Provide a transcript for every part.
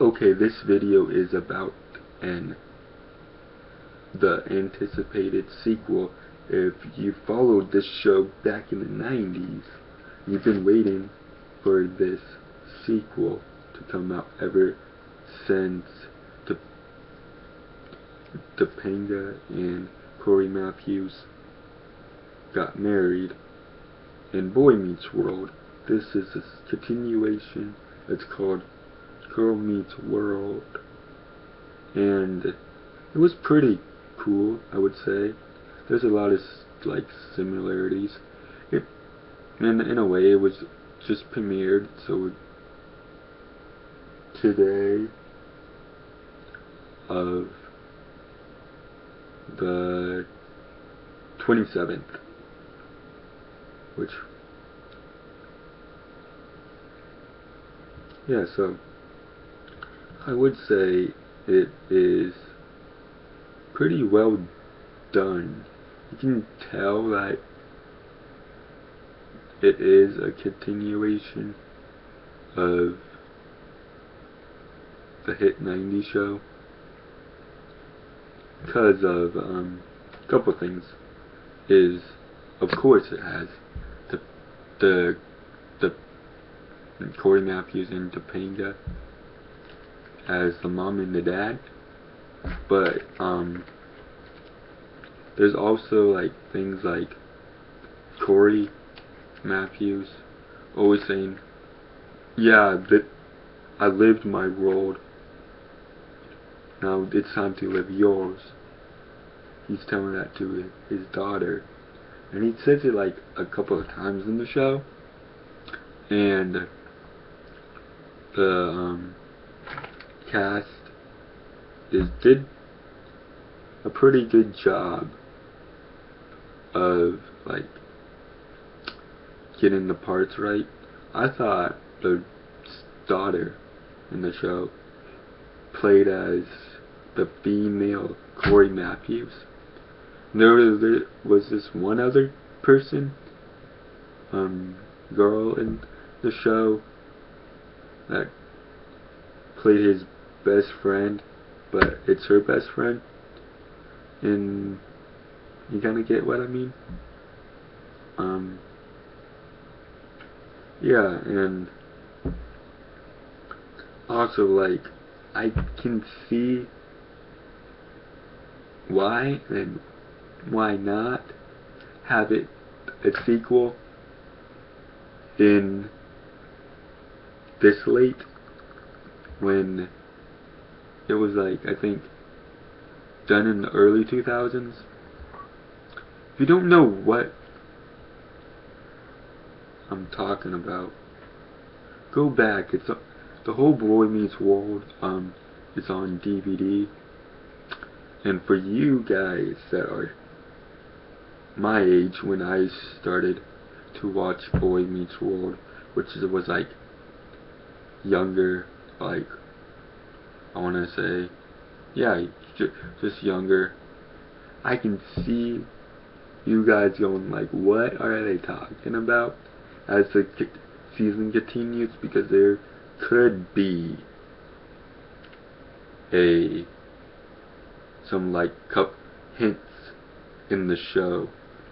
Okay, this video is about the anticipated sequel. If you followed this show back in the 90s, you've been waiting for this sequel to come out ever since Topanga and Cory Matthews got married in Boy Meets World. This is a continuation. It's called Girl Meets World, and it was pretty cool, I would say. There's a lot of similarities. In a way, it was just premiered, so today of the 27th, which, yeah, so I would say it is pretty well done. You can tell that it is a continuation of the hit 90s show because of a couple things. Is, of course, it has the Cory Matthews and Topanga as the mom and the dad, but there's also things like Cory Matthews always saying, yeah, that I lived my world, now it's time to live yours. He's telling that to his daughter, and he says it a couple of times in the show, and the cast did a pretty good job of getting the parts right. I thought the daughter in the show played as the female Cory Matthews. There was this one other person, girl in the show that played his best friend, but it's her best friend, and you kinda get what I mean? Yeah, and also, I can see why and why not have it a sequel in this late, when it was I think done in the early 2000s. If you don't know what I'm talking about, go back. It's the whole Boy Meets World. It's on DVD, and for you guys that are my age when I started to watch Boy Meets World, which was younger, I want to say, yeah, just younger. I can see you guys going what are they talking about as the season continues, because there could be some hints in the show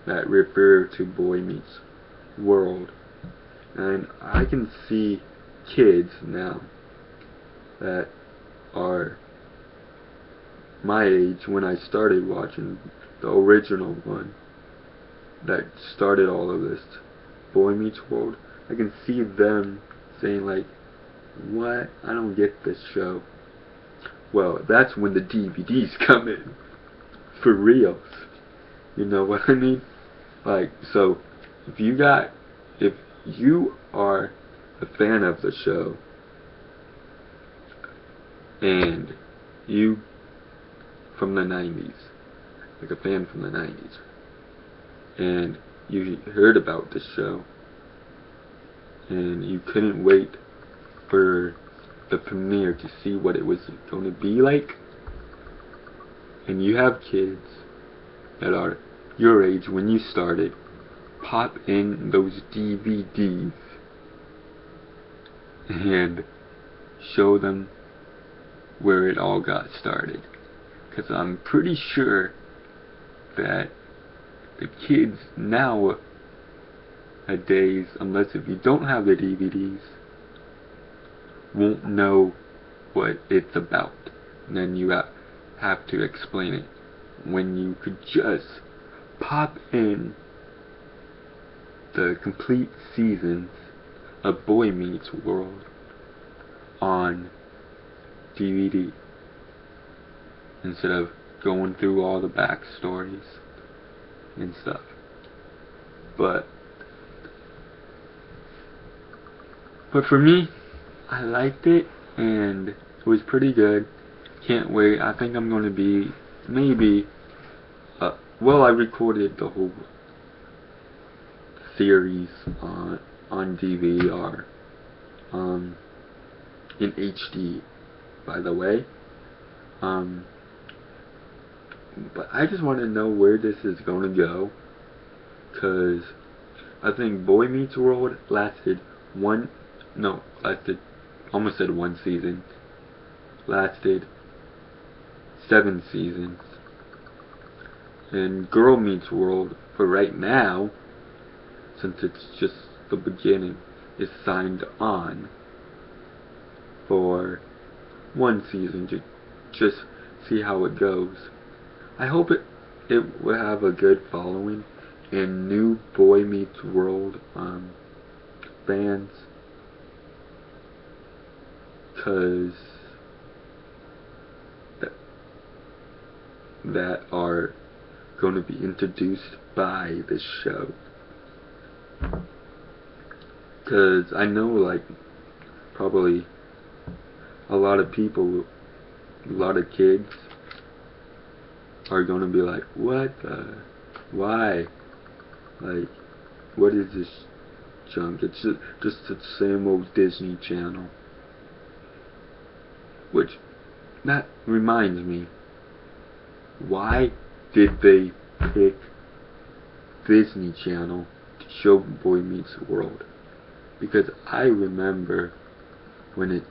that refer to Boy Meets World, and I can see kids now that are my age when I started watching the original one that started all of this, Boy Meets World. I can see them saying what? I don't get this show. Well, that's when the DVDs come in. For reals. You know what I mean? So, if you are a fan of the show, and you from the 90s, a fan from the 90s, and you heard about this show, and you couldn't wait for the premiere to see what it was going to be like, and you have kids that are your age when you started, pop in those DVDs and show them where it all got started. Because I'm pretty sure that the kids nowadays, unless if you don't have the DVDs, won't know what it's about. And then you have to explain it, when you could just pop in the complete seasons of Boy Meets World on DVD instead of going through all the backstories and stuff. But for me, I liked it and it was pretty good. Can't wait. I think I'm going to be maybe well, I recorded the whole series on DVR in HD, by the way. But I just want to know where this is going to go, because I think Boy Meets World lasted almost said one season, lasted 7 seasons. And Girl Meets World, for right now, since it's just the beginning, is signed on for 1 season to just see how it goes. I hope it will have a good following and new Boy Meets World fans, cause that are going to be introduced by this show. Cause I know, like, probably a lot of people, a lot of kids are going to be like, what why? Like, what is this junk? It's just the same old Disney Channel. Which, that reminds me, why did they pick Disney Channel to show Boy Meets World? Because I remember when it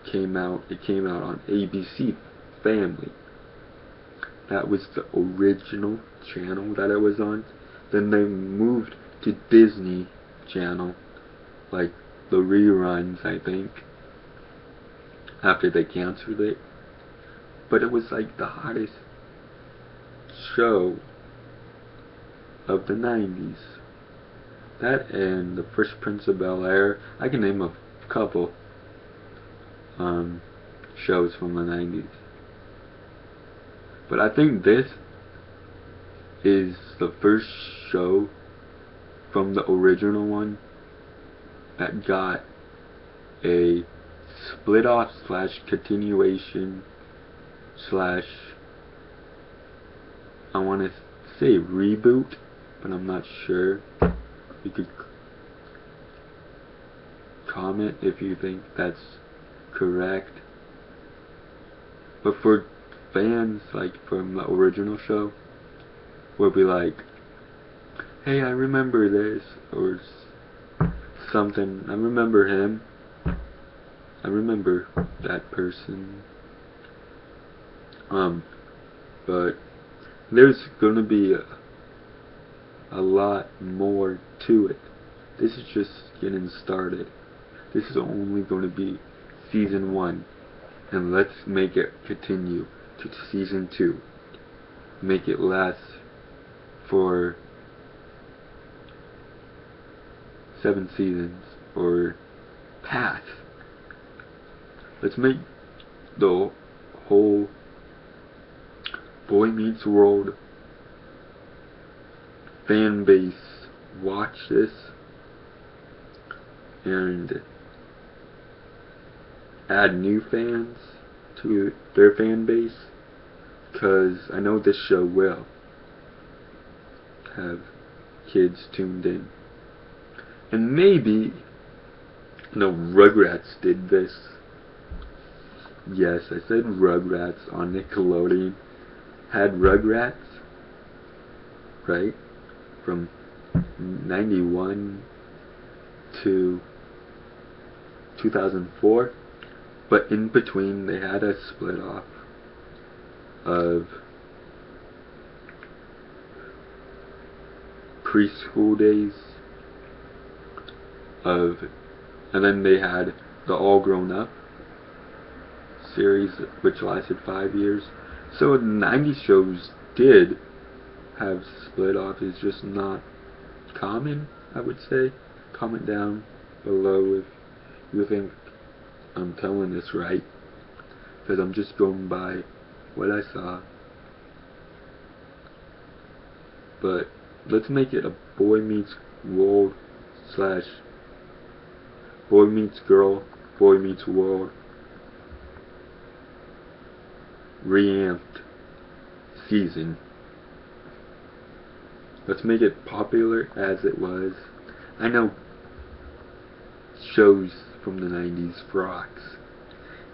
came out on ABC Family. That was the original channel that it was on. Then they moved to Disney Channel, like the reruns, I think, after they canceled it. But it was like the hottest show of the 90s. That and the Fresh Prince of Bel-Air. I can name a couple shows from the 90s. But I think this is the first show from the original one that got a split off / continuation / I want to say reboot, but I'm not sure. You could comment if you think that's correct. But for fans, like, from the original show, will be like, hey, I remember this, or something. I remember him. I remember that person. But there's gonna be a lot more to it. This is just getting started. This is only going to be season 1, and let's make it continue to season 2. Make it last for 7 seasons or past. Let's make the whole Boy Meets World fan base watch this and add new fans to their fan base, because I know this show will have kids tuned in. And maybe, Rugrats did this. Yes, I said Rugrats on Nickelodeon. Had Rugrats, right? From 91 to 2004. But in between, they had a split off of preschool days and then they had the All Grown Up series, which lasted 5 years. So 90s shows did have split off. It's just not common, I would say. Comment down below if you think I'm telling this right, because I'm just going by what I saw. But let's make it a Boy Meets World slash Boy Meets Girl, Boy Meets World reamped season. Let's make it popular as it was. I know shows from the 90s rocks,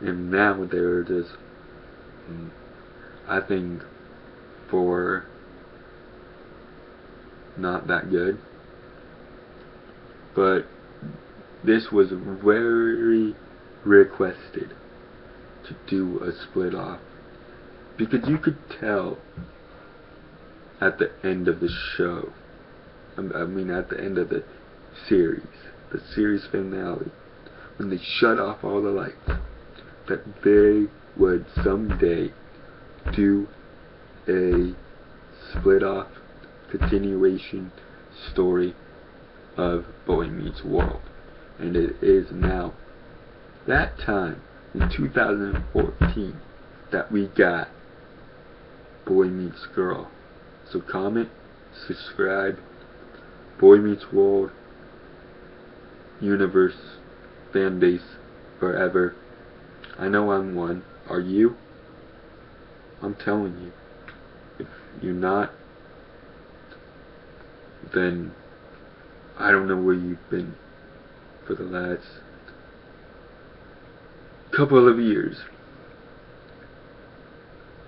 and now they're just, I think, for not that good. But this was very requested to do a split off, because you could tell at the end of the show, I mean at the end of the series finale, when they shut off all the lights, that they would someday do a split off continuation story of Boy Meets World. And it is now that time in 2014 that we got Boy Meets Girl. So comment, subscribe, Boy Meets World universe fan base forever. I know I'm one. Are you? I'm telling you. If you're not, then I don't know where you've been for the last couple of years.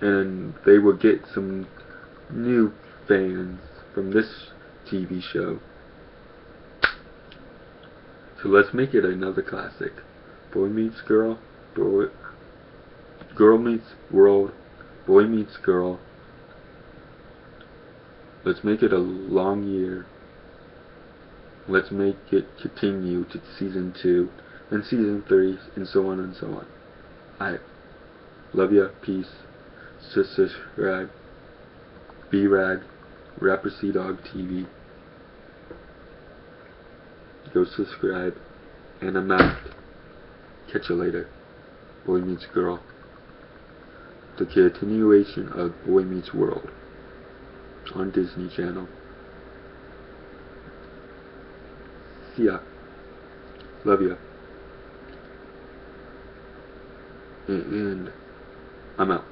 And they will get some new fans from this TV show. So let's make it another classic. Boy Meets Girl, Girl Meets World, Boy Meets Girl. Let's make it a long year. Let's make it continue to season 2 and season 3 and so on and so on. I love ya. Peace. Subscribe. B-Ragg. Rapper C-Dog TV. Go subscribe. And I'm out. Catch you later. Boy Meets Girl. The continuation of Boy Meets World on Disney Channel. See ya. Love ya. And I'm out.